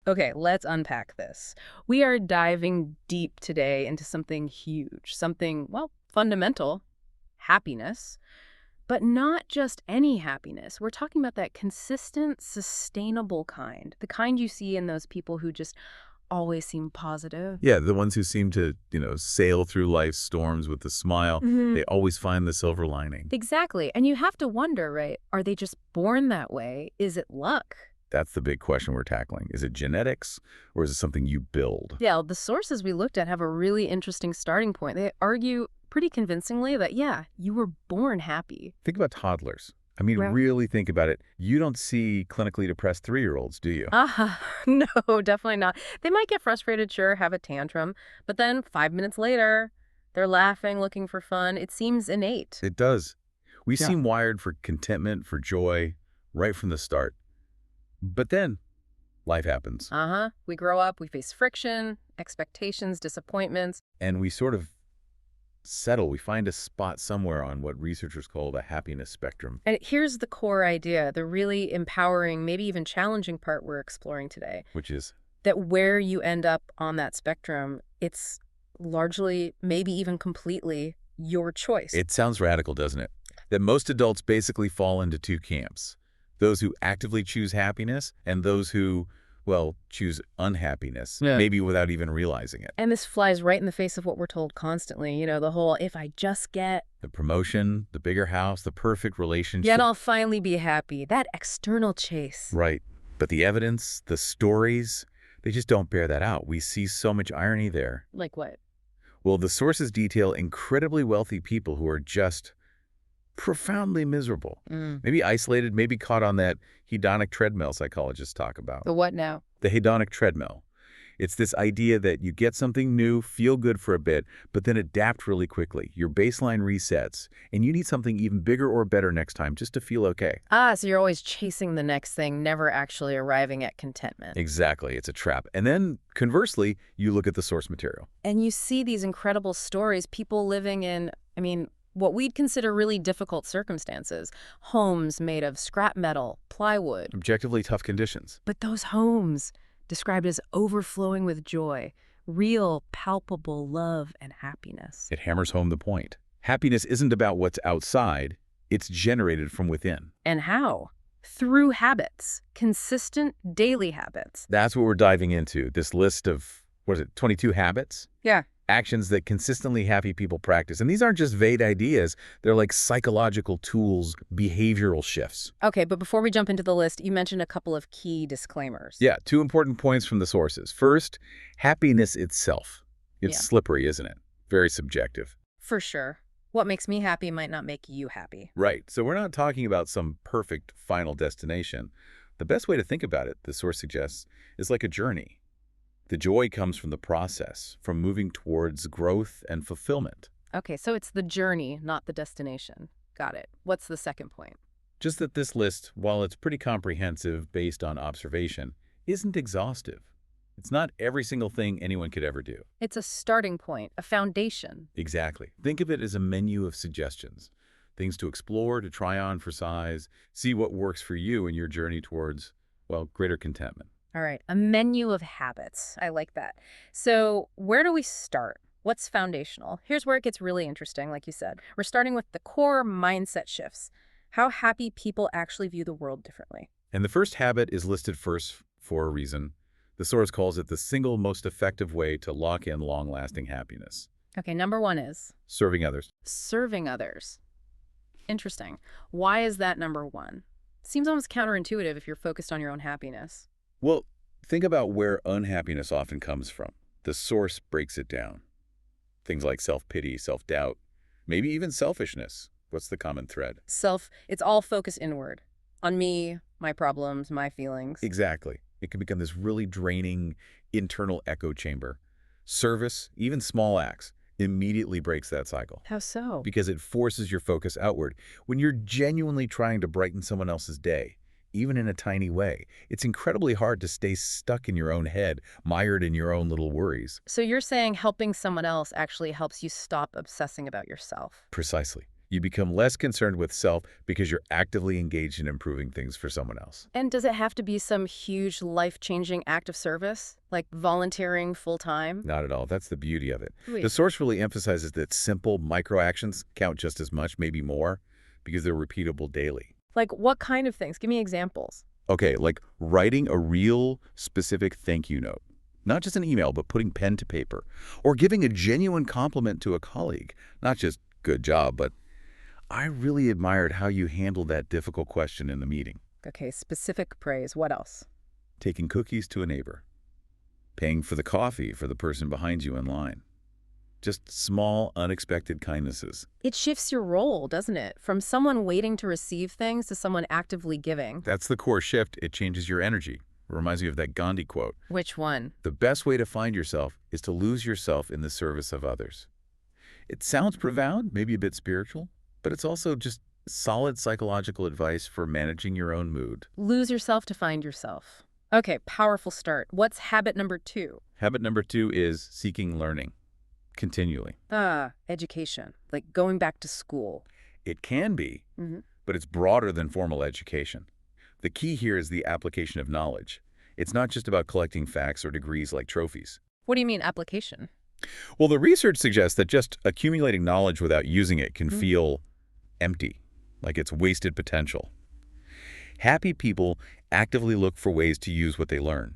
Okay, let's unpack this. We are diving deep today into something huge, something, well, fundamental, happiness. But not just any happiness. We're talking about that consistent, sustainable kind, the kind you see in those people who just always seem positive. Yeah, the ones who seem to, sail through life's storms with a smile. Hmm. They always find the silver lining. Exactly. And you have to wonder, right? Are they just born that way? Is it luck? That's the big question we're tackling. Is it genetics or is it something you build? Yeah, the sources we looked at have a really interesting starting point. They argue pretty convincingly that, yeah, you were born happy. Think about toddlers. I mean, Well, really think about it. You don't see clinically depressed 3-year-olds, do you? no, definitely not. They might get frustrated, sure, have a tantrum, but then 5 minutes later, they're laughing, looking for fun. It seems innate. It does. We Yeah. seem wired for contentment, for joy, right from the start. But then, life happens. We grow up, we face friction, expectations, disappointments. And we sort of settle. We find a spot somewhere on what researchers call a happiness spectrum. And here's the core idea, the really empowering, maybe even challenging part we're exploring today, Which is, that where you end up on that spectrum, it's largely, maybe even completely, your choice. it sounds radical, doesn't it? That most adults basically fall into two camps. Those who actively choose happiness and those who, well, choose unhappiness, Yeah. maybe without even realizing it. And this flies right in the face of what we're told constantly, the whole, if I just get, The promotion, the bigger house, the perfect relationship. then I'll finally be happy. That external chase. Right. But the evidence, the stories, they just don't bear that out. We see so much irony there. Like what? Well, the sources detail incredibly wealthy people who are just profoundly miserable. Maybe isolated, maybe caught on that hedonic treadmill psychologists talk about. The what now? The hedonic treadmill. It's this idea that you get something new, feel good for a bit, but then adapt really quickly. Your baseline resets, and you need something even bigger or better next time just to feel okay. So you're always chasing the next thing, never actually arriving at contentment. Exactly. It's a trap. And then, conversely, you look at the source material. And you see these incredible stories, people living in, what we'd consider really difficult circumstances. Homes made of scrap metal, plywood. Objectively tough conditions. But those homes, described as overflowing with joy, real, palpable love and happiness. It hammers home the point. Happiness isn't about what's outside. It's generated from within. And how? Through habits, consistent daily habits. That's what we're diving into. This list of, 22 habits? Yeah. Actions that consistently happy people practice. And these aren't just vague ideas. They're like psychological tools, behavioral shifts. Okay, but before we jump into the list, you mentioned a couple of key disclaimers. Yeah, 2 important points from the sources. First, happiness itself. It's Yeah. slippery, isn't it? Very subjective. For sure. What makes me happy might not make you happy. Right. So we're not talking about some perfect final destination. The best way to think about it, the source suggests, is like a journey. The joy comes from the process, from moving towards growth and fulfillment. Okay, so it's the journey, not the destination. Got it. What's the second point? Just that this list, while it's pretty comprehensive based on observation, isn't exhaustive. It's not every single thing anyone could ever do. It's a starting point, a foundation. Exactly. Think of it as a menu of suggestions. Things to explore, to try on for size, see what works for you in your journey towards, well, greater contentment. All right, a menu of habits. I like that. So where do we start? What's foundational? Here's where it gets really interesting, like you said. We're starting with the core mindset shifts, how happy people actually view the world differently. And the first habit is listed first for a reason. The source calls it the single most effective way to lock in long-lasting happiness. Okay, number one is Serving others. serving others. Interesting. Why is that number one? Seems almost counterintuitive if you're focused on your own happiness. Well, think about where unhappiness often comes from. The source breaks it down. Things like self-pity, self-doubt, maybe even selfishness. What's the common thread? It's all focused inward. On me, my problems, my feelings. Exactly. It can become this really draining internal echo chamber. Service, even small acts, immediately breaks that cycle How so? because it forces your focus outward. When you're genuinely trying to brighten someone else's day, even in a tiny way, it's incredibly hard to stay stuck in your own head, mired in your own little worries. So you're saying helping someone else actually helps you stop obsessing about yourself. Precisely. You become less concerned with self because you're actively engaged in improving things for someone else. And does it have to be some huge life-changing act of service, like volunteering full-time? Not at all. That's the beauty of it. The Wait. source really emphasizes that simple micro-actions count just as much, maybe more, because they're repeatable daily. Like what kind of things? Give me examples. Okay, like writing a real, specific thank you note. Not just an email, but putting pen to paper. Or giving a genuine compliment to a colleague. Not just, good job, but I really admired how you handled that difficult question in the meeting. Okay, specific praise. What else? Taking cookies to a neighbor. Paying for the coffee for the person behind you in line. Just small, unexpected kindnesses. It shifts your role, doesn't it? From someone waiting to receive things to someone actively giving. That's the core shift. It changes your energy. Reminds me of that Gandhi quote. Which one? The best way to find yourself is to lose yourself in the service of others. It sounds profound, maybe a bit spiritual, but it's also just solid psychological advice for managing your own mood. Lose yourself to find yourself. Okay, powerful start. What's habit number 2? Habit number 2 is seeking learning continually. Education. Like going back to school. It can be, Mm-hmm. but it's broader than formal education. The key here is the application of knowledge. It's not just about collecting facts or degrees like trophies. What do you mean application? Well, the research suggests that just accumulating knowledge without using it can feel empty, like it's wasted potential. Happy people actively look for ways to use what they learn.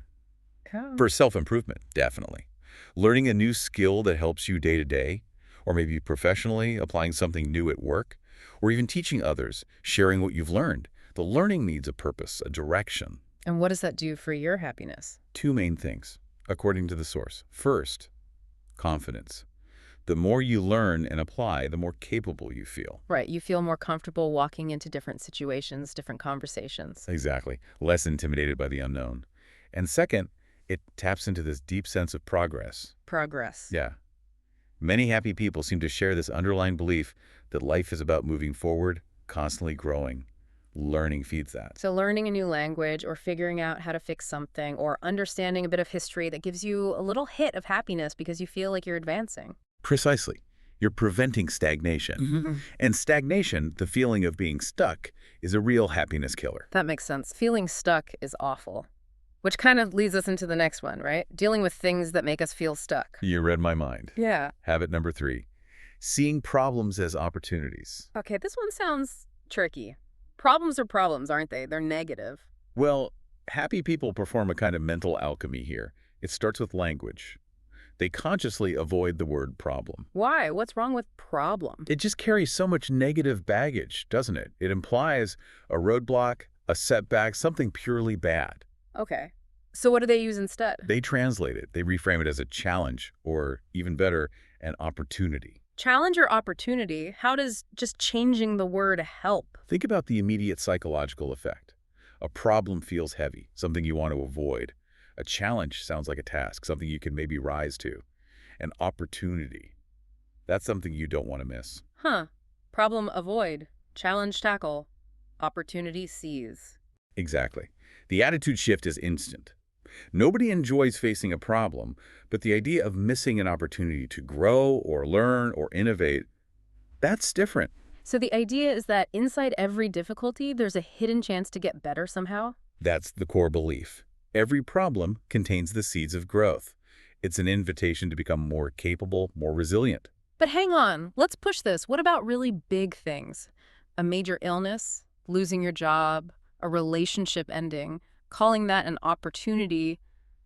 For self-improvement, definitely. Learning a new skill that helps you day to day, or maybe professionally, applying something new at work, or even teaching others, sharing what you've learned. The learning needs a purpose, a direction. And what does that do for your happiness? 2 main things, according to the source. First, confidence. The more you learn and apply, the more capable you feel. Right, you feel more comfortable walking into different situations, different conversations. Exactly. Less intimidated by the unknown. And second, it taps into this deep sense of progress. Progress. Yeah. Many happy people seem to share this underlying belief that life is about moving forward, constantly growing. Learning feeds that. So learning a new language or figuring out how to fix something or understanding a bit of history that gives you a little hit of happiness because you feel like you're advancing. Precisely. You're preventing stagnation. Mm-hmm. And stagnation, the feeling of being stuck, is a real happiness killer. That makes sense. Feeling stuck is awful. Which kind of leads us into the next one, right? Dealing with things that make us feel stuck. You read my mind. Yeah. Habit number 3, seeing problems as opportunities. Okay, this one sounds tricky. Problems are problems, aren't they? They're negative. Well, happy people perform a kind of mental alchemy here. It starts with language. They consciously avoid the word problem. Why? What's wrong with problem? It just carries so much negative baggage, doesn't it? It implies a roadblock, a setback, something purely bad. Okay. So what do they use instead? They translate it. They reframe it as a challenge, or even better, an opportunity. Challenge or opportunity? How does just changing the word help? Think about the immediate psychological effect. A problem feels heavy, something you want to avoid. A challenge sounds like a task, something you can maybe rise to. An opportunity, that's something you don't want to miss. Huh. Problem avoid. Challenge tackle. Opportunity seize. Exactly. The attitude shift is instant. Nobody enjoys facing a problem, but the idea of missing an opportunity to grow or learn or innovate, that's different. So the idea is that inside every difficulty, there's a hidden chance to get better somehow? That's the core belief. Every problem contains the seeds of growth. It's an invitation to become more capable, more resilient. But hang on, let's push this. What about really big things? A major illness, losing your job, a relationship ending. Calling that an opportunity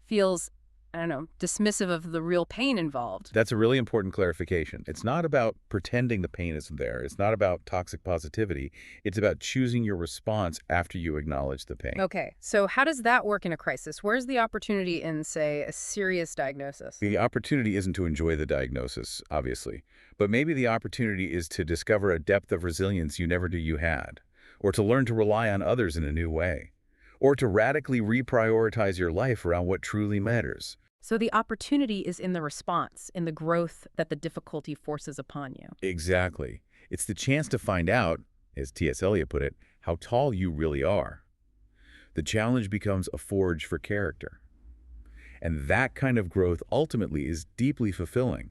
feels, I don't know, dismissive of the real pain involved. That's a really important clarification. It's not about pretending the pain isn't there. It's not about toxic positivity. It's about choosing your response after you acknowledge the pain. Okay, so how does that work in a crisis? Where's the opportunity in, say, a serious diagnosis? The opportunity isn't to enjoy the diagnosis, obviously, but maybe the opportunity is to discover a depth of resilience you never knew you had, or to learn to rely on others in a new way, or to radically reprioritize your life around what truly matters. So the opportunity is in the response, in the growth that the difficulty forces upon you. Exactly. It's the chance to find out, as T.S. Eliot put it, how tall you really are. The challenge becomes a forge for character. And that kind of growth ultimately is deeply fulfilling,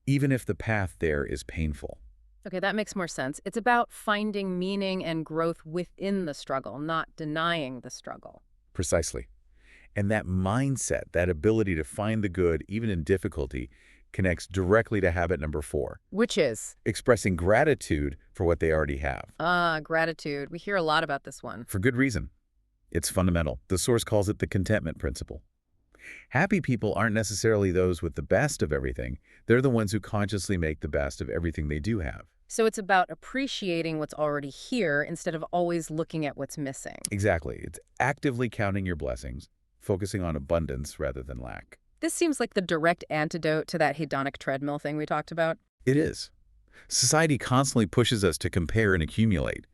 even if the path there is painful. Okay, that makes more sense. It's about finding meaning and growth within the struggle, not denying the struggle. Precisely. And that mindset, that ability to find the good even in difficulty, connects directly to habit number 4, Which is, expressing gratitude for what they already have. gratitude. We hear a lot about this one. For good reason. It's fundamental. The source calls it the contentment principle. Happy people aren't necessarily those with the best of everything. They're the ones who consciously make the best of everything they do have. So it's about appreciating what's already here instead of always looking at what's missing. Exactly. It's actively counting your blessings, focusing on abundance rather than lack. This seems like the direct antidote to that hedonic treadmill thing we talked about. It is. Society constantly pushes us to compare and accumulate.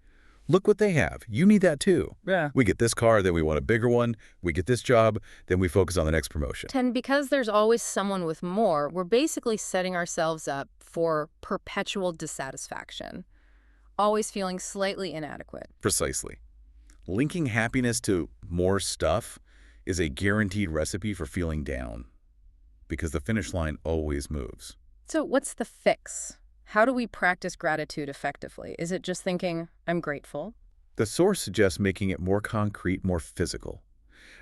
Look what they have. You need that too. Yeah. We get this car, then we want a bigger one. We get this job, then we focus on the next promotion. And because there's always someone with more, we're basically setting ourselves up for perpetual dissatisfaction, always feeling slightly inadequate. Precisely. Linking happiness to more stuff is a guaranteed recipe for feeling down, because the finish line always moves. So what's the fix? How do we practice gratitude effectively? Is it just thinking, I'm grateful? The source suggests making it more concrete, more physical,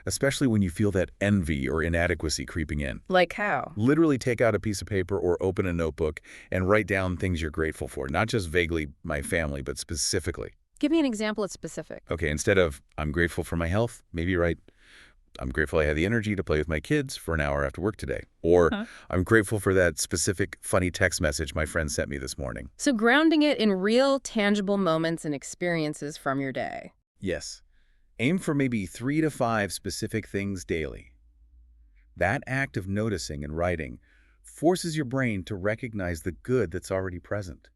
especially when you feel that envy or inadequacy creeping in. Like how? Literally take out a piece of paper or open a notebook and write down things you're grateful for, not just vaguely my family, but specifically. Give me an example that's specific. Okay, instead of I'm grateful for my health, maybe write I'm grateful I had the energy to play with my kids for an hour after work today. Or I'm grateful for that specific funny text message my friend sent me this morning. So grounding it in real, tangible moments and experiences from your day. Yes. Aim for maybe 3 to 5 specific things daily. That act of noticing and writing forces your brain to recognize the good that's already present.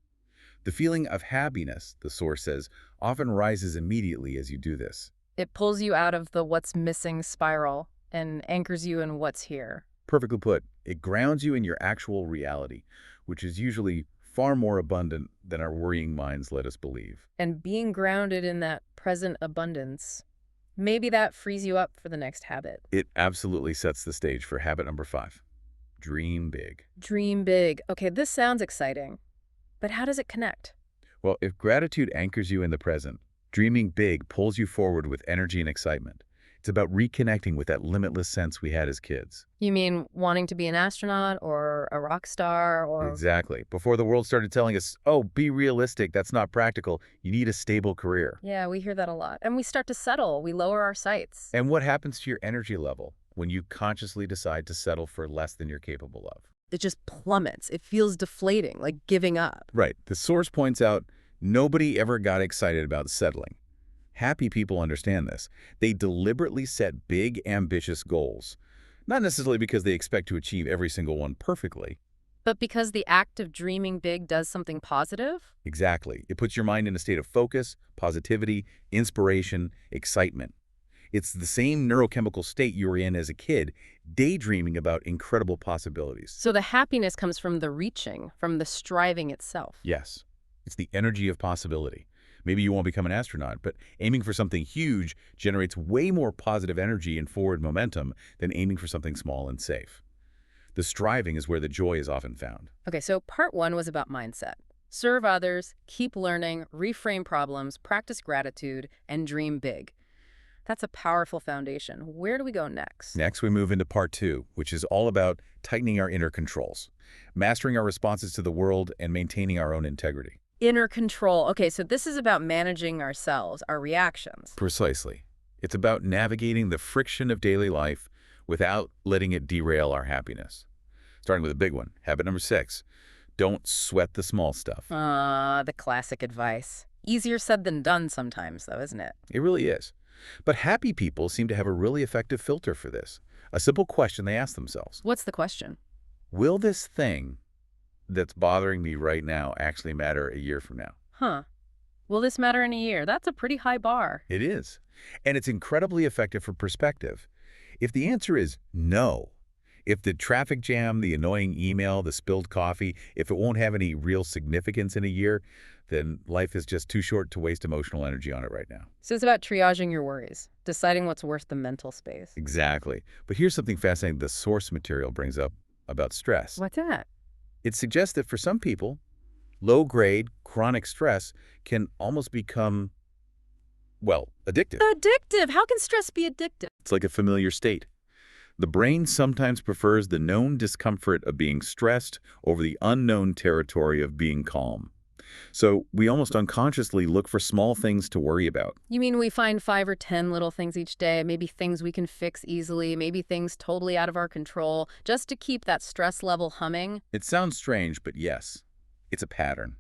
The feeling of happiness, the source says, often rises immediately as you do this. It pulls you out of the what's missing spiral and anchors you in what's here. Perfectly put. It grounds you in your actual reality, which is usually far more abundant than our worrying minds let us believe. And being grounded in that present abundance, maybe that frees you up for the next habit. It absolutely sets the stage for habit number 5. Dream big. Dream big. Okay, this sounds exciting. But how does it connect? Well, if gratitude anchors you in the present, dreaming big pulls you forward with energy and excitement. It's about reconnecting with that limitless sense we had as kids. You mean wanting to be an astronaut or a rock star or... Exactly. Before the world started telling us, oh, be realistic, that's not practical, you need a stable career. Yeah, we hear that a lot. And we start to settle. We lower our sights. And what happens to your energy level when you consciously decide to settle for less than you're capable of? It just plummets. It feels deflating, like giving up. Right. The source points out nobody ever got excited about settling. Happy people understand this. They deliberately set big, ambitious goals, not necessarily because they expect to achieve every single one perfectly. But because the act of dreaming big does something positive? Exactly. It puts your mind in a state of focus, positivity, inspiration, excitement. It's the same neurochemical state you were in as a kid, daydreaming about incredible possibilities. So the happiness comes from the reaching, from the striving itself. Yes. It's the energy of possibility. Maybe you won't become an astronaut, but aiming for something huge generates way more positive energy and forward momentum than aiming for something small and safe. The striving is where the joy is often found. Okay, so part 1 was about mindset. Serve others, keep learning, reframe problems, practice gratitude, and dream big. That's a powerful foundation. Where do we go next? Next, we move into part 2, which is all about tightening our inner controls, mastering our responses to the world, and maintaining our own integrity. Inner control. Okay, so this is about managing ourselves, our reactions. Precisely. It's about navigating the friction of daily life without letting it derail our happiness. Starting with a big one, habit number 6. Don't sweat the small stuff. The classic advice. Easier said than done sometimes, though, isn't it? It really is. But happy people seem to have a really effective filter for this. A simple question they ask themselves. What's the question? Will this thing that's bothering me right now actually matter a year from now? Huh. Will this matter in a year? That's a pretty high bar. It is. And it's incredibly effective for perspective. If the answer is no, if the traffic jam, the annoying email, the spilled coffee, if it won't have any real significance in a year, then life is just too short to waste emotional energy on it right now. So it's about triaging your worries, deciding what's worth the mental space. Exactly. But here's something fascinating the source material brings up about stress. What's that? It suggests that for some people, Low-grade, chronic stress can almost become, well, addictive. Addictive! How can stress be addictive? It's like a familiar state. The brain sometimes prefers the known discomfort of being stressed over the unknown territory of being calm. So we almost unconsciously look for small things to worry about. You mean we find 5 or 10 little things each day, maybe things we can fix easily, maybe things totally out of our control, just to keep that stress level humming? It sounds strange, but yes, it's a pattern.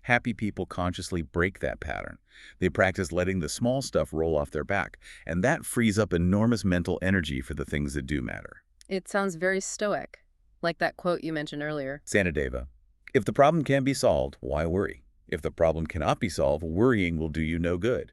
Happy people consciously break that pattern. They practice letting the small stuff roll off their back, and that frees up enormous mental energy for the things that do matter. It sounds very stoic, like that quote you mentioned earlier. Sanadeva. If the problem can be solved, why worry? If the problem cannot be solved, worrying will do you no good.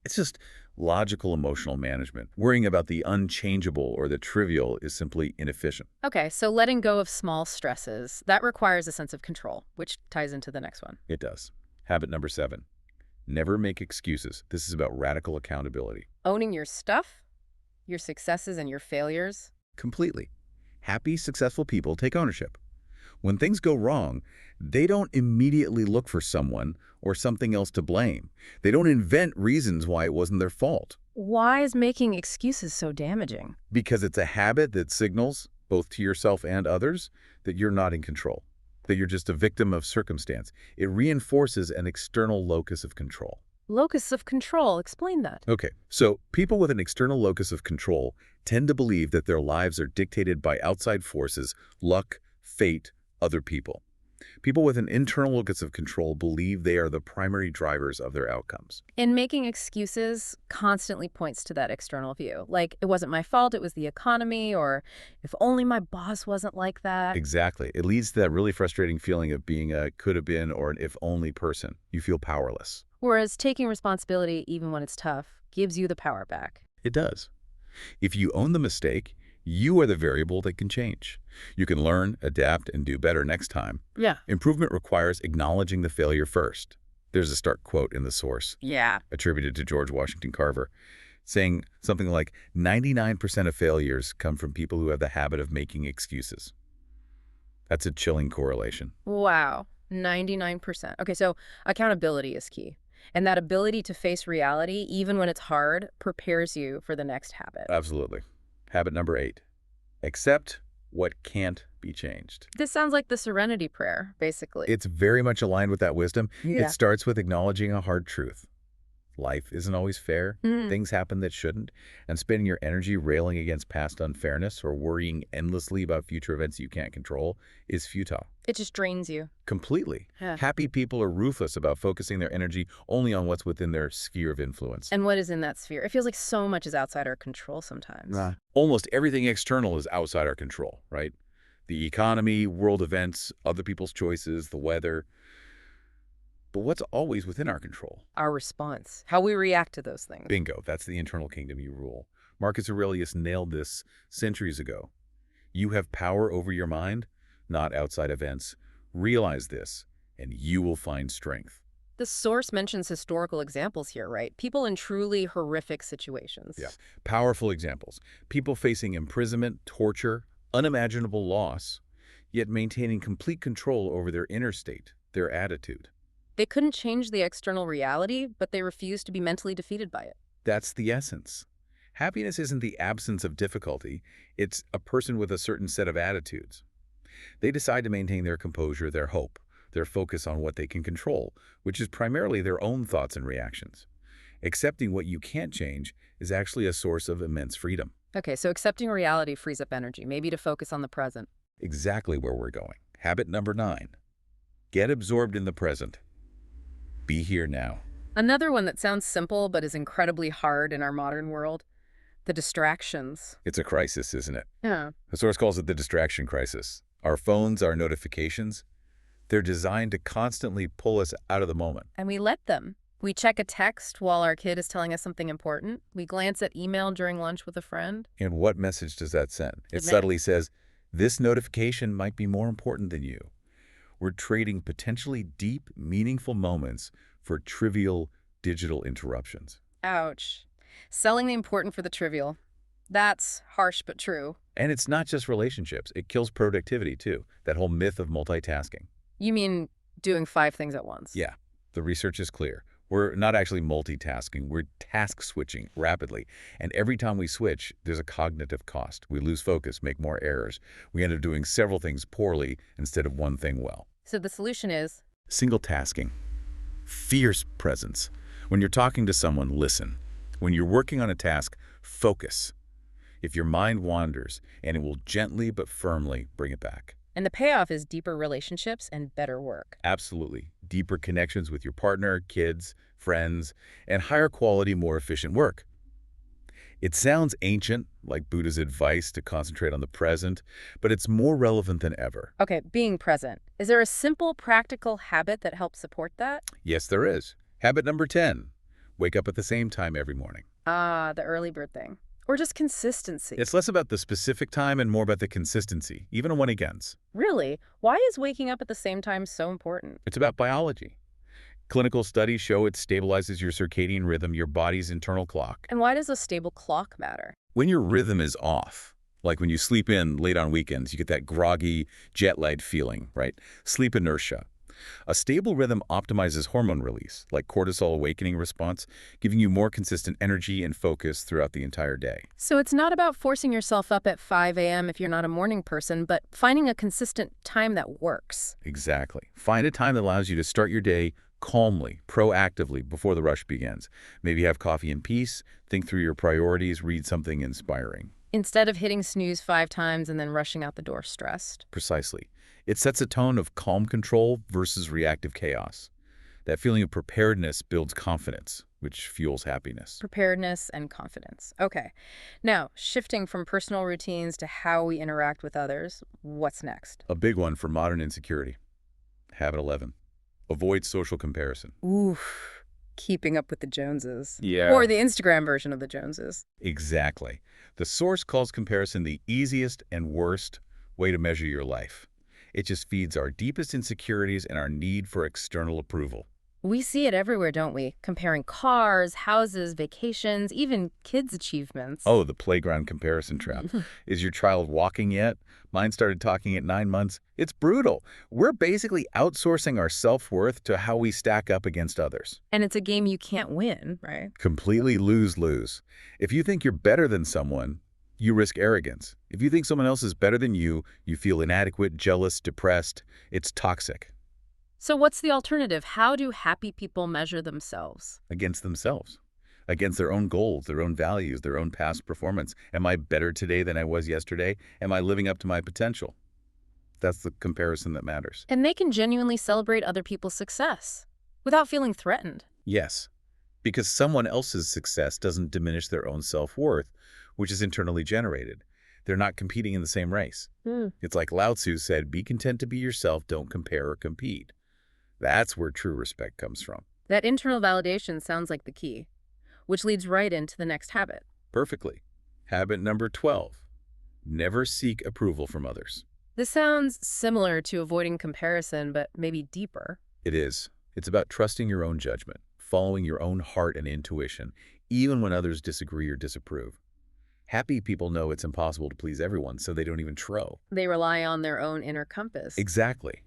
It's just logical emotional management. Worrying about the unchangeable or the trivial is simply inefficient. Okay, so letting go of small stresses, that requires a sense of control, which ties into the next one. It does. Habit number 7. Never make excuses. This is about radical accountability. Owning your stuff, your successes and your failures. Completely. Happy, successful people take ownership. When things go wrong, they don't immediately look for someone or something else to blame. They don't invent reasons why it wasn't their fault. Why is making excuses so damaging? Because it's a habit that signals, both to yourself and others, that you're not in control, that you're just a victim of circumstance. It reinforces an external locus of control. Locus of control, explain that. Okay, so people with an external locus of control tend to believe that their lives are dictated by outside forces, luck, fate, other people. People with an internal locus of control believe they are the primary drivers of their outcomes. And making excuses constantly points to that external view. Like, it wasn't my fault, it was the economy, or if only my boss wasn't like that. Exactly. It leads to that really frustrating feeling of being a could-have-been or an if-only person. You feel powerless. Whereas taking responsibility, even when it's tough, gives you the power back. It does. If you own the mistake, you are the variable that can change. You can learn, adapt, and do better next time. Yeah. Improvement requires acknowledging the failure first. There's a stark quote in the source, Yeah. attributed to George Washington Carver, saying something like 99% of failures come from people who have the habit of making excuses. That's a chilling correlation. Wow. 99%. Okay, so accountability is key. And that ability to face reality, even when it's hard, prepares you for the next habit. Absolutely. Habit number 8. Accept what can't be changed. This sounds like the serenity prayer, basically. It's very much aligned with that wisdom. Yeah. It starts with acknowledging a hard truth. Life isn't always fair. Things happen that shouldn't. And spending your energy railing against past unfairness or worrying endlessly about future events you can't control is futile. It just drains you. Completely. Yeah. Happy people are ruthless about focusing their energy only on what's within their sphere of influence. And what is in that sphere? It feels like so much is outside our control sometimes. Almost everything external is outside our control, right? The economy, world events, other people's choices, the weather. But what's always within our control? Our response, how we react to those things. Bingo, that's the internal kingdom you rule. Marcus Aurelius nailed this centuries ago. You have power over your mind, not outside events. Realize this, and you will find strength. The source mentions historical examples here, right? People in truly horrific situations. Yeah, powerful examples. People facing imprisonment, torture, unimaginable loss, yet maintaining complete control over their inner state, their attitude. They couldn't change the external reality, but they refused to be mentally defeated by it. That's the essence. Happiness isn't the absence of difficulty. It's a person with a certain set of attitudes. They decide to maintain their composure, their hope, their focus on what they can control, which is primarily their own thoughts and reactions. Accepting what you can't change is actually a source of immense freedom. Okay, so accepting reality frees up energy, maybe to focus on the present. Exactly where we're going. Habit number 9. Get absorbed in the present. Be here now. Another one that sounds simple but is incredibly hard in our modern world, the distractions. It's a crisis, isn't it? Yeah. The source calls it the distraction crisis. Our phones, our notifications, they're designed to constantly pull us out of the moment. And we let them. We check a text while our kid is telling us something important. We glance at email during lunch with a friend. And what message does that send? It It may- subtly says, this notification might be more important than you. We're trading potentially deep, meaningful moments for trivial digital interruptions. Ouch. Selling the important for the trivial. That's harsh but true. And it's not just relationships. It kills productivity, too. That whole myth of multitasking. You mean doing 5 things at once. Yeah, the research is clear. We're not actually multitasking. We're task switching rapidly. And every time we switch, there's a cognitive cost. We lose focus, make more errors. We end up doing several things poorly instead of one thing well. So the solution is, Single tasking. Fierce presence. When you're talking to someone, listen. When you're working on a task, focus. If your mind wanders, and it will gently but firmly bring it back. and the payoff is deeper relationships and better work. Absolutely. Deeper connections with your partner, kids, friends, and higher quality, more efficient work. It sounds ancient, like Buddha's advice to concentrate on the present, but it's more relevant than ever. Okay, being present. Is there a simple, practical habit that helps support that? Yes, there is. Habit number 10. Wake up at the same time every morning. Ah, the early bird thing. Or just consistency. It's less about the specific time and more about the consistency, even on weekends. Really? Why is waking up at the same time so important? It's about biology. Clinical studies show it stabilizes your circadian rhythm, your body's internal clock. And why does a stable clock matter? When your rhythm is off, like when you sleep in late on weekends, you get that groggy, jet-lagged feeling, right? Sleep inertia. A stable rhythm optimizes hormone release, like cortisol awakening response, giving you more consistent energy and focus throughout the entire day. So it's not about forcing yourself up at 5 a.m. if you're not a morning person, but finding a consistent time that works. Exactly. Find a time that allows you to start your day calmly, proactively, before the rush begins. Maybe have coffee in peace, think through your priorities, read something inspiring. Instead of hitting snooze 5 times and then rushing out the door stressed. Precisely. It sets a tone of calm control versus reactive chaos. That feeling of preparedness builds confidence, which fuels happiness. Preparedness and confidence. Okay. Now, shifting from personal routines to how we interact with others, what's next? A big one for modern insecurity. Habit 11. Avoid social comparison. Oof. Keeping up with the Joneses. Yeah. Or the Instagram version of the Joneses. Exactly. The source calls comparison the easiest and worst way to measure your life. It just feeds our deepest insecurities and our need for external approval. We see it everywhere, don't we? Comparing cars, houses, vacations, even kids' achievements. Oh, the playground comparison trap. Is your child walking yet? Mine started talking at 9 months. It's brutal. We're basically outsourcing our self-worth to how we stack up against others. And it's a game you can't win, right? Completely lose-lose. If you think you're better than someone, you risk arrogance. If you think someone else is better than you feel inadequate, jealous, depressed. It's toxic. So what's the alternative? How do happy people measure themselves? Against themselves, against their own goals, their own values, their own past performance. Am I better today than I was yesterday? Am I living up to my potential? That's the comparison that matters. And they can genuinely celebrate other people's success without feeling threatened. Yes, because someone else's success doesn't diminish their own self-worth, which is internally generated. They're not competing in the same race. It's like Lao Tzu said, be content to be yourself, don't compare or compete. That's where true respect comes from. That internal validation sounds like the key, which leads right into the next habit. Perfectly. Habit number 12. Never seek approval from others. This sounds similar to avoiding comparison, but maybe deeper. It is. It's about trusting your own judgment, following your own heart and intuition, even when others disagree or disapprove. Happy people know it's impossible to please everyone, so they don't even try. They rely on their own inner compass. Exactly.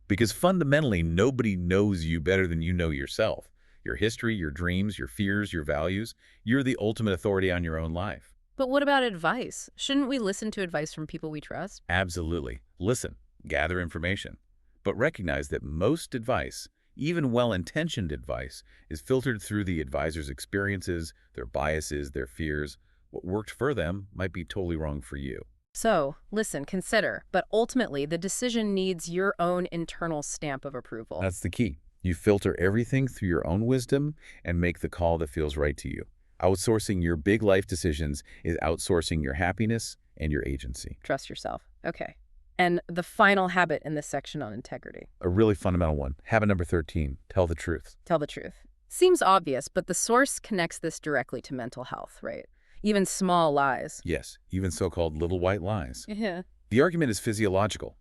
Because fundamentally, nobody knows you better than you know yourself. Your history, your dreams, your fears, your values. You're the ultimate authority on your own life. But what about advice? Shouldn't we listen to advice from people we trust? Absolutely. Listen, gather information. But recognize that most advice, even well-intentioned advice, is filtered through the advisor's experiences, their biases, their fears. What worked for them might be totally wrong for you. So, listen, consider, but ultimately the decision needs your own internal stamp of approval. That's the key. You filter everything through your own wisdom and make the call that feels right to you. Outsourcing your big life decisions is outsourcing your happiness and your agency. Trust yourself. Okay. And the final habit in this section on integrity. A really fundamental one. Habit number 13, tell the truth. Tell the truth. Seems obvious, but the source connects this directly to mental health, right? Even small lies. Yes, even so-called little white lies. Yeah. The argument is physiological.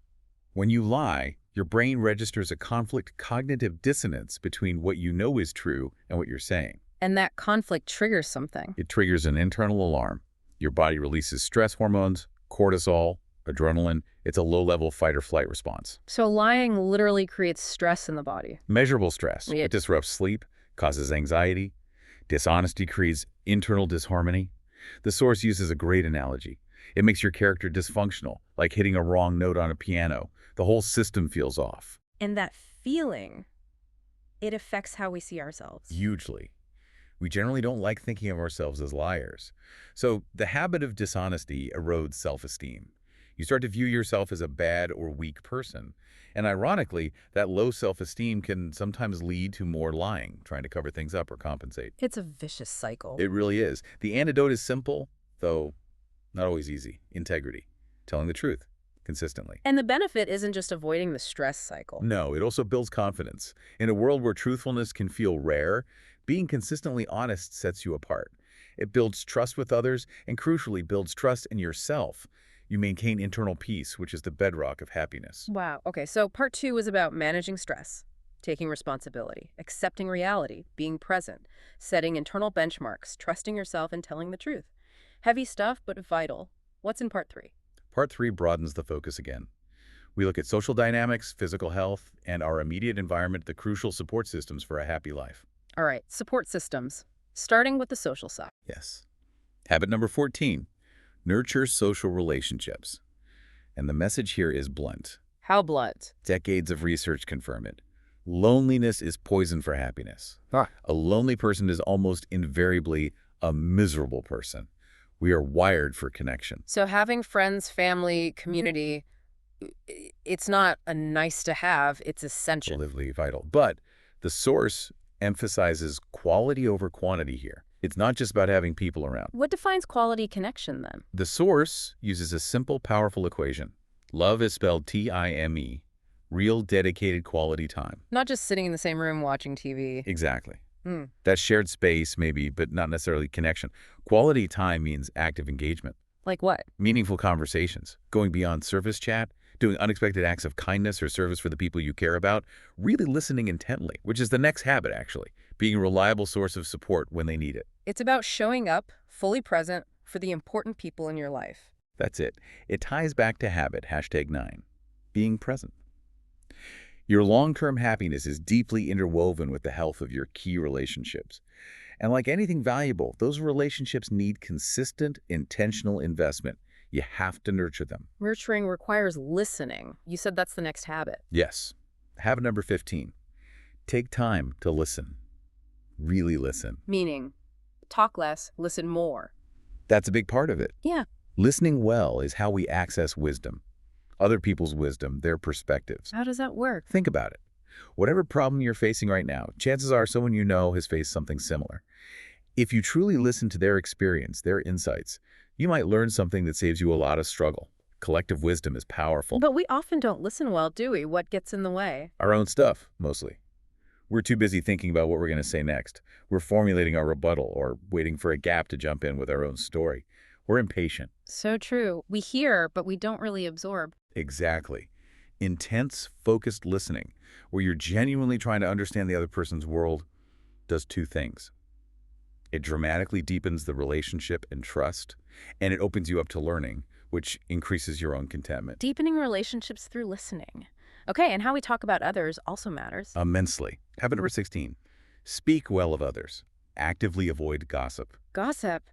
When you lie, your brain registers a conflict cognitive dissonance between what you know is true and what you're saying. And that conflict triggers something. It triggers an internal alarm. Your body releases stress hormones, cortisol, Adrenaline, it's a low-level fight-or-flight response. So lying literally creates stress in the body. Measurable stress. Yeah. It disrupts sleep, causes anxiety. Dishonesty creates internal disharmony. The source uses a great analogy. It makes your character dysfunctional, like hitting a wrong note on a piano. The whole system feels off. And that feeling, it affects how we see ourselves. Hugely. We generally don't like thinking of ourselves as liars. So the habit of dishonesty erodes self-esteem. You start to view yourself as a bad or weak person. And ironically, that low self-esteem can sometimes lead to more lying, trying to cover things up or compensate. It's a vicious cycle. It really is. The antidote is simple, though not always easy. Integrity. Telling the truth. Consistently. And the benefit isn't just avoiding the stress cycle. No, it also builds confidence. In a world where truthfulness can feel rare, being consistently honest sets you apart. It builds trust with others and crucially builds trust in yourself. You maintain internal peace, which is the bedrock of happiness. Wow. Okay, so part 2 is about managing stress, taking responsibility, accepting reality, being present, setting internal benchmarks, trusting yourself, and telling the truth. Heavy stuff, but vital. What's in part 3? Part 3 broadens the focus again. We look at social dynamics, physical health, and our immediate environment, the crucial support systems for a happy life. All right, support systems, starting with the social side. Yes. Habit number 14, nurture social relationships. And the message here is blunt. How blunt? Decades of research confirm it. Loneliness is poison for happiness. A lonely person is almost invariably a miserable person. We are wired for connection. So having friends, family, community, it's not a nice to have, it's essential. Absolutely vital. But the source emphasizes quality over quantity here. It's not just about having people around. What defines quality connection then? The source uses a simple, powerful equation. Love is spelled T-I-M-E. Real, dedicated quality time. Not just sitting in the same room watching TV. Exactly. That shared space, maybe, but not necessarily connection. Quality time means active engagement. Like what? Meaningful conversations, going beyond surface chat, doing unexpected acts of kindness or service for the people you care about, really listening intently, which is the next habit, actually, being a reliable source of support when they need it. It's about showing up, fully present, for the important people in your life. That's it. It ties back to habit, #9, being present. Your long-term happiness is deeply interwoven with the health of your key relationships. And like anything valuable, those relationships need consistent, intentional investment. You have to nurture them. Nurturing requires listening. You said that's the next habit. Yes. Habit number 15. Take time to listen. Really listen. Meaning, talk less, listen more. That's a big part of it. Yeah. Listening well is how we access wisdom. Other people's wisdom, their perspectives. How does that work? Think about it. Whatever problem you're facing right now, chances are someone you know has faced something similar. If you truly listen to their experience, their insights, you might learn something that saves you a lot of struggle. Collective wisdom is powerful. But we often don't listen well, do we? What gets in the way? Our own stuff, mostly. We're too busy thinking about what we're going to say next. We're formulating our rebuttal or waiting for a gap to jump in with our own story. We're impatient. So true. We hear, but we don't really absorb. Exactly. Intense, focused listening, where you're genuinely trying to understand the other person's world, does two things. It dramatically deepens the relationship and trust, and it opens you up to learning, which increases your own contentment. Deepening relationships through listening. Okay, and how we talk about others also matters. Immensely. Habit number 16. Speak well of others. Actively avoid gossip. Gossip.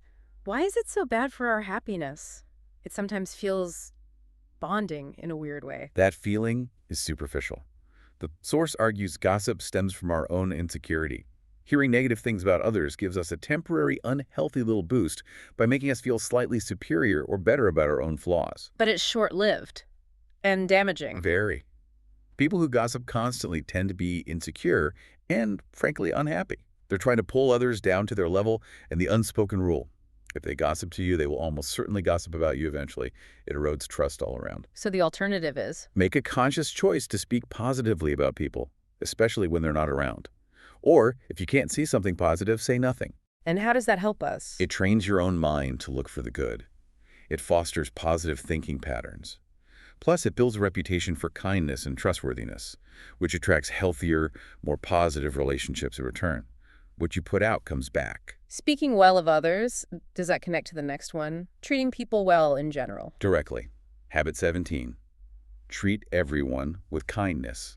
Why is it so bad for our happiness? It sometimes feels bonding in a weird way. That feeling is superficial. The source argues gossip stems from our own insecurity. Hearing negative things about others gives us a temporary, unhealthy little boost by making us feel slightly superior or better about our own flaws. But it's short-lived and damaging. Very. People who gossip constantly tend to be insecure and, frankly, unhappy. They're trying to pull others down to their level, and the unspoken rule: if they gossip to you, they will almost certainly gossip about you eventually. It erodes trust all around. So the alternative is? Make a conscious choice to speak positively about people, especially when they're not around. Or, if you can't see something positive, say nothing. And how does that help us? It trains your own mind to look for the good. It fosters positive thinking patterns. Plus, it builds a reputation for kindness and trustworthiness, which attracts healthier, more positive relationships in return. What you put out comes back. Speaking well of others, does that connect to the next one? Treating people well in general. Directly. Habit 17. Treat everyone with kindness.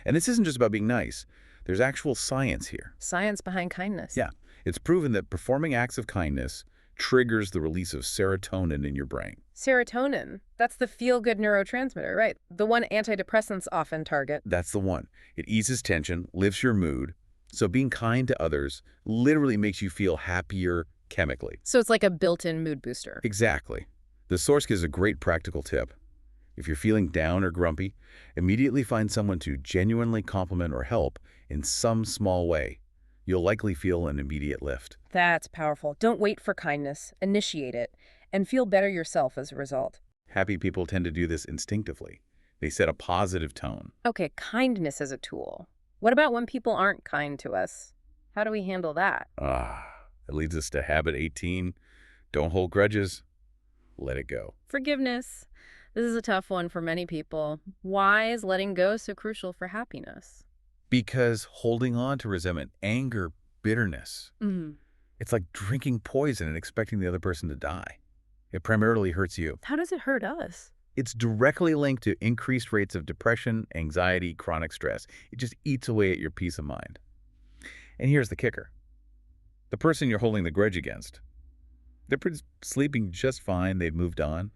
And this isn't just about being nice. There's actual science here. Science behind kindness. Yeah, it's proven that performing acts of kindness triggers the release of serotonin in your brain. Serotonin. That's the feel-good neurotransmitter, right? The one antidepressants often target. That's the one. It eases tension, lifts your mood. So being kind to others literally makes you feel happier chemically. So it's like a built-in mood booster. Exactly. The source gives a great practical tip. If you're feeling down or grumpy, immediately find someone to genuinely compliment or help in some small way. You'll likely feel an immediate lift. That's powerful. Don't wait for kindness. Initiate it. And feel better yourself as a result. Happy people tend to do this instinctively. They set a positive tone. Okay, kindness as a tool. What about when people aren't kind to us? How do we handle that? It leads us to habit 18. Don't hold grudges. Let it go. Forgiveness. This is a tough one for many people. Why is letting go so crucial for happiness? Because holding on to resentment, anger, bitterness, it's like drinking poison and expecting the other person to die. It primarily hurts you. How does it hurt us? It's directly linked to increased rates of depression, anxiety, chronic stress. It just eats away at your peace of mind. And here's the kicker. The person you're holding the grudge against, they're sleeping just fine. They've moved on.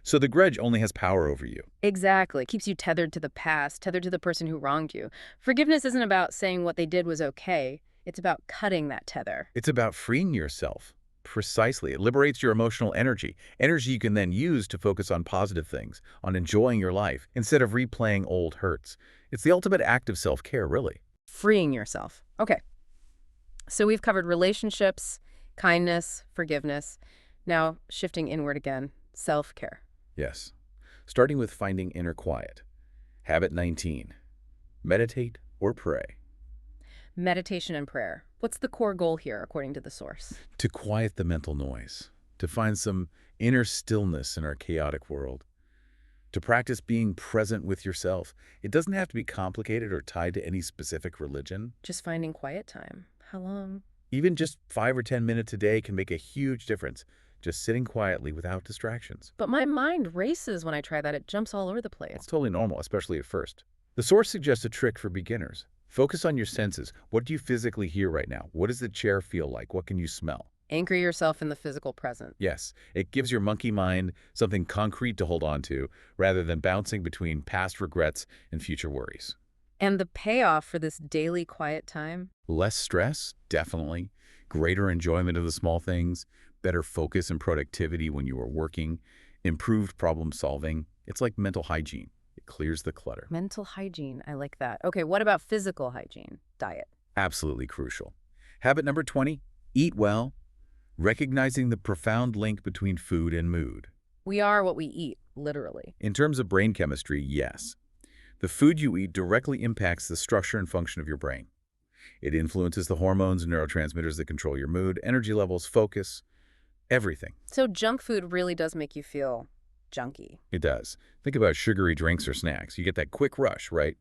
So the grudge only has power over you. Exactly. It keeps you tethered to the past, tethered to the person who wronged you. Forgiveness isn't about saying what they did was okay. It's about cutting that tether. It's about freeing yourself. Precisely. It liberates your emotional energy. Energy you can then use to focus on positive things, on enjoying your life, instead of replaying old hurts. It's the ultimate act of self-care, really. Freeing yourself. Okay. So we've covered relationships, kindness, forgiveness. Now shifting inward again, self-care. Yes. Starting with finding inner quiet. Habit 19. Meditate or pray. Meditation and prayer. What's the core goal here, according to the source? To quiet the mental noise. To find some inner stillness in our chaotic world. To practice being present with yourself. It doesn't have to be complicated or tied to any specific religion. Just finding quiet time. How long? Even just 5 or 10 minutes a day can make a huge difference. Just sitting quietly without distractions. But my mind races when I try that. It jumps all over the place. It's totally normal, especially at first. The source suggests a trick for beginners. Focus on your senses. What do you physically hear right now? What does the chair feel like? What can you smell? Anchor yourself in the physical present. Yes, it gives your monkey mind something concrete to hold on to, rather than bouncing between past regrets and future worries. And the payoff for this daily quiet time? Less stress, definitely. Greater enjoyment of the small things. Better focus and productivity when you are working. Improved problem solving. It's like mental hygiene. It clears the clutter. Mental hygiene. I like that. Okay, what about physical hygiene? Diet. Absolutely crucial. Habit number 20, eat well. Recognizing the profound link between food and mood. We are what we eat, literally. In terms of brain chemistry, yes. The food you eat directly impacts the structure and function of your brain. It influences the hormones and neurotransmitters that control your mood, energy levels, focus, everything. So junk food really does make you feel junky. It does. Think about sugary drinks or snacks. You get that quick rush, right?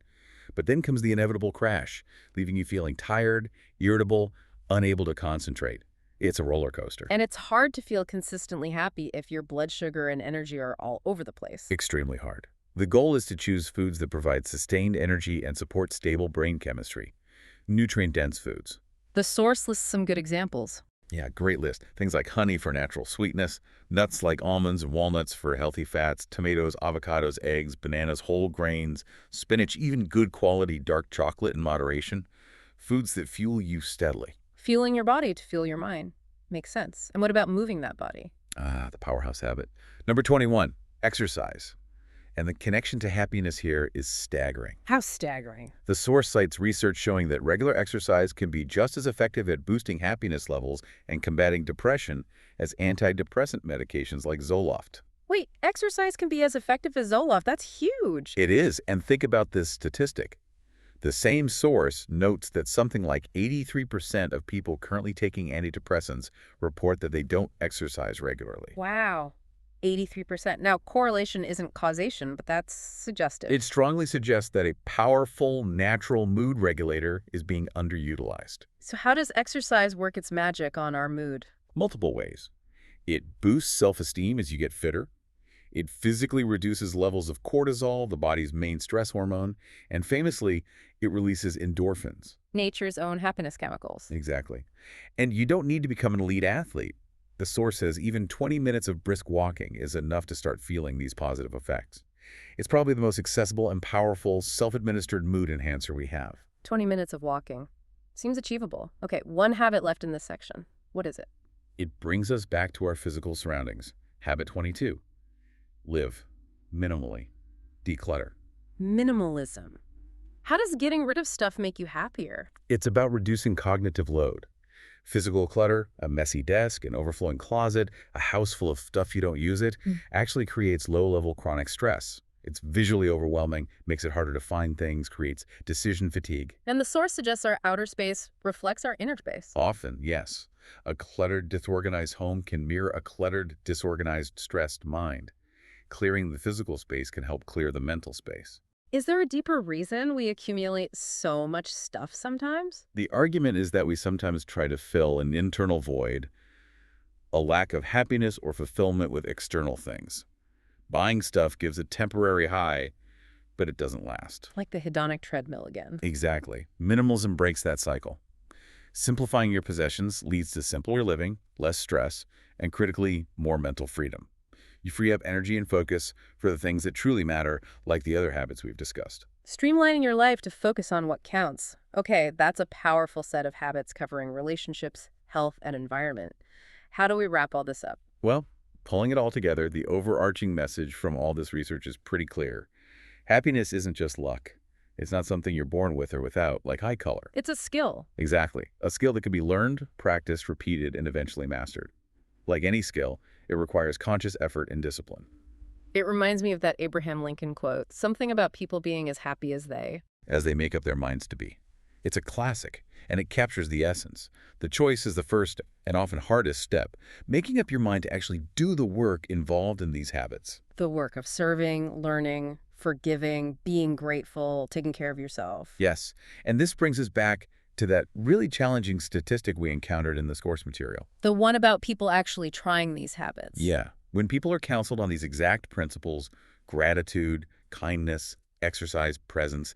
But then comes the inevitable crash, leaving you feeling tired, irritable, unable to concentrate. It's a roller coaster. And it's hard to feel consistently happy if your blood sugar and energy are all over the place. Extremely hard. The goal is to choose foods that provide sustained energy and support stable brain chemistry. Nutrient-dense foods. The source lists some good examples. Yeah, great list. Things like honey for natural sweetness, nuts like almonds and walnuts for healthy fats, tomatoes, avocados, eggs, bananas, whole grains, spinach, even good quality dark chocolate in moderation. Foods that fuel you steadily. Fueling your body to fuel your mind. Makes sense. And what about moving that body? The powerhouse habit. Number 21, exercise. And the connection to happiness here is staggering. How staggering. The source cites research showing that regular exercise can be just as effective at boosting happiness levels and combating depression as antidepressant medications like Zoloft. Wait, exercise can be as effective as Zoloft. That's huge. It is, and think about this statistic. The same source notes that something like 83% of people currently taking antidepressants report that they don't exercise regularly. Wow. 83%. Now, correlation isn't causation, but that's suggestive. It strongly suggests that a powerful, natural mood regulator is being underutilized. So how does exercise work its magic on our mood? Multiple ways. It boosts self-esteem as you get fitter. It physically reduces levels of cortisol, the body's main stress hormone, and famously, it releases endorphins. Nature's own happiness chemicals. Exactly. And you don't need to become an elite athlete. The source says even 20 minutes of brisk walking is enough to start feeling these positive effects. It's probably the most accessible and powerful self-administered mood enhancer we have. 20 minutes of walking. Seems achievable. Okay, one habit left in this section. What is it? It brings us back to our physical surroundings. Habit 22. Live minimally. Declutter. Minimalism. How does getting rid of stuff make you happier? It's about reducing cognitive load. Physical clutter, a messy desk, an overflowing closet, a house full of stuff you don't use it, actually creates low-level chronic stress. It's visually overwhelming, makes it harder to find things, creates decision fatigue. And the source suggests our outer space reflects our inner space. Often, yes. A cluttered, disorganized home can mirror a cluttered, disorganized, stressed mind. Clearing the physical space can help clear the mental space. Is there a deeper reason we accumulate so much stuff sometimes? The argument is that we sometimes try to fill an internal void, a lack of happiness or fulfillment with external things. Buying stuff gives a temporary high, but it doesn't last. Like the hedonic treadmill again. Exactly. Minimalism breaks that cycle. Simplifying your possessions leads to simpler living, less stress, and critically, more mental freedom. You free up energy and focus for the things that truly matter, like the other habits we've discussed. Streamlining your life to focus on what counts. Okay, that's a powerful set of habits covering relationships, health, and environment. How do we wrap all this up? Well, pulling it all together, the overarching message from all this research is pretty clear. Happiness isn't just luck. It's not something you're born with or without, like eye color. It's a skill. Exactly. A skill that can be learned, practiced, repeated, and eventually mastered. Like any skill, it requires conscious effort and discipline. It reminds me of that Abraham Lincoln quote, something about people being as happy as they make up their minds to be. It's a classic, and it captures the essence. The choice is the first and often hardest step, making up your mind to actually do the work involved in these habits. The work of serving, learning, forgiving, being grateful, taking care of yourself. Yes, and this brings us back to that really challenging statistic we encountered in the source material. The one about people actually trying these habits. Yeah, when people are counseled on these exact principles, gratitude, kindness, exercise, presence,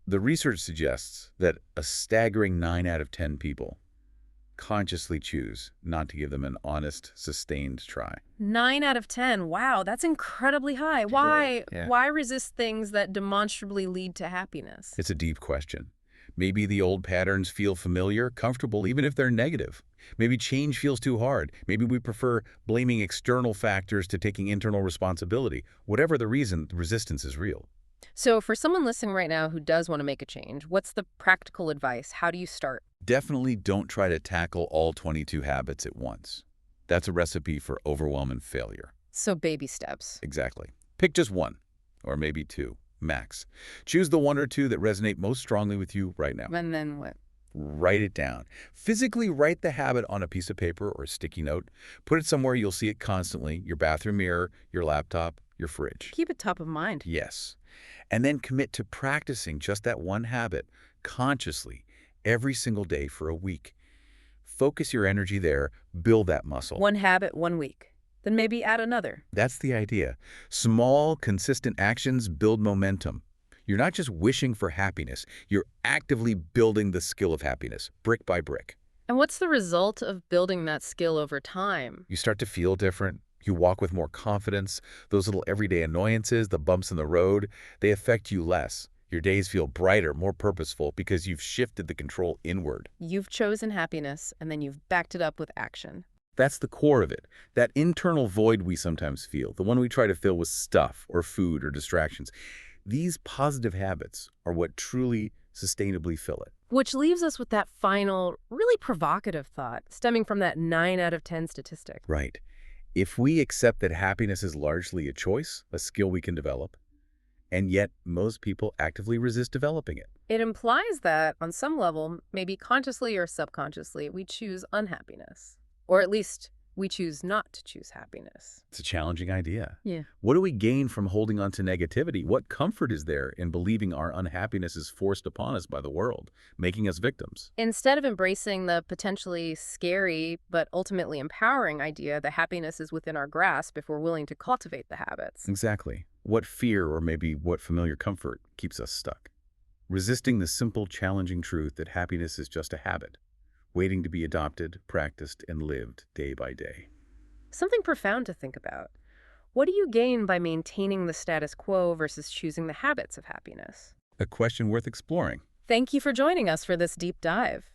the research suggests that a staggering 9 out of 10 people consciously choose not to give them an honest, sustained try. 9 out of 10. Wow, that's incredibly high. Why? Yeah. Why resist things that demonstrably lead to happiness? It's a deep question. Maybe the old patterns feel familiar, comfortable, even if they're negative. Maybe change feels too hard. Maybe we prefer blaming external factors to taking internal responsibility. Whatever the reason, the resistance is real. So for someone listening right now who does want to make a change, what's the practical advice? How do you start? Definitely don't try to tackle all 22 habits at once. That's a recipe for overwhelm and failure. So baby steps. Exactly. Pick just one, or maybe two, max. Choose the one or two that resonate most strongly with you right now. And then what? Write it down. Physically write the habit on a piece of paper or a sticky note. Put it somewhere you'll see it constantly, your bathroom mirror, your laptop, your fridge. Keep it top of mind. Yes. And then commit to practicing just that one habit consciously every single day for a week. Focus your energy there, build that muscle. One habit, 1 week. Then maybe add another. That's the idea. Small, consistent actions build momentum. You're not just wishing for happiness, you're actively building the skill of happiness, brick by brick. And what's the result of building that skill over time? You start to feel different. You walk with more confidence. Those little everyday annoyances, the bumps in the road, they affect you less. Your days feel brighter, more purposeful because you've shifted the control inward. You've chosen happiness, and then you've backed it up with action. That's the core of it. That internal void we sometimes feel, the one we try to fill with stuff or food or distractions. These positive habits are what truly sustainably fill it. Which leaves us with that final, really provocative thought stemming from that 9 out of 10 statistic. Right. If we accept that happiness is largely a choice, a skill we can develop, and yet most people actively resist developing it. It implies that, on some level, maybe consciously or subconsciously, we choose unhappiness. Or at least we choose not to choose happiness. It's a challenging idea. Yeah. What do we gain from holding on to negativity? What comfort is there in believing our unhappiness is forced upon us by the world, making us victims? Instead of embracing the potentially scary but ultimately empowering idea that happiness is within our grasp if we're willing to cultivate the habits. Exactly. What fear or maybe what familiar comfort keeps us stuck? Resisting the simple, challenging truth that happiness is just a habit, waiting to be adopted, practiced, and lived day by day. Something profound to think about. What do you gain by maintaining the status quo versus choosing the habits of happiness? A question worth exploring. Thank you for joining us for this deep dive.